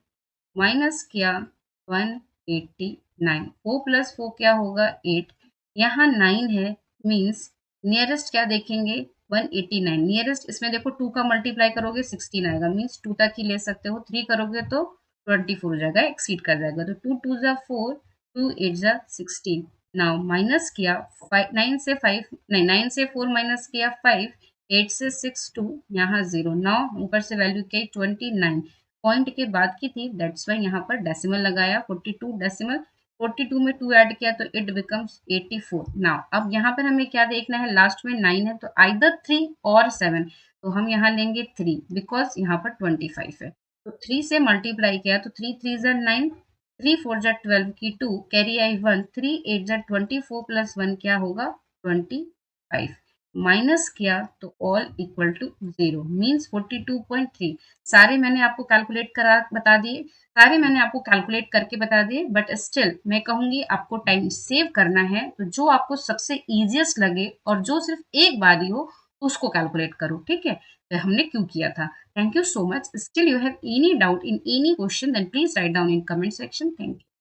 माइनस किया 189, 4 प्लस 4 क्या होगा 8, यहाँ 9 है, मीन्स नियरेस्ट क्या देखेंगे 189, नियरेस्ट इसमें देखो 2 का मल्टीप्लाई करोगे 16 आएगा, मीन्स 2 तक ही ले सकते हो, 3 करोगे तो 24 हो जाएगा, एक्सीड कर जाएगा, तो 2 2 जा 4, 2 8 जा 16। नाउ माइनस किया 5 9 से 5 नहीं 9 से 4 माइनस किया 5, 8 से 6 2, यहाँ 0, 9 ऊपर से वैल्यू क्या 29, पॉइंट के बाद की थी दैट्स वाई यहाँ पर डेसिमल लगाया 42 डेसिमल, 42 में 2 ऐड किया तो इट बिकम्स 84। नाउ अब यहाँ पर हमें क्या देखना है, लास्ट में 9 है तो आइदर 3 और 7, तो हम यहाँ लेंगे 3 बिकॉज यहाँ पर 25 है, तो 3 से मल्टीप्लाई किया तो 3 3 ज़ा 9, 3 4 ज़ा 12 की 2 कैरी आई 1, 3 8 ज़ा 24 प्लस 1 क्या होगा 25, माइनस किया तो ऑल इक्वल टू 0 मीन्स 42.3। सारे मैंने आपको कैलकुलेट करा बता दिए, सारे मैंने आपको कैलकुलेट करके बता दिए, बट स्टिल मैं कहूंगी आपको टाइम सेव करना है तो जो आपको सबसे इजीएस्ट लगे और जो सिर्फ एक बार ही हो उसको कैलकुलेट करो, ठीक है। तो हमने क्यों किया था। Thank you so much. Still you have any doubt in any question then please write down in comment section. Thank you.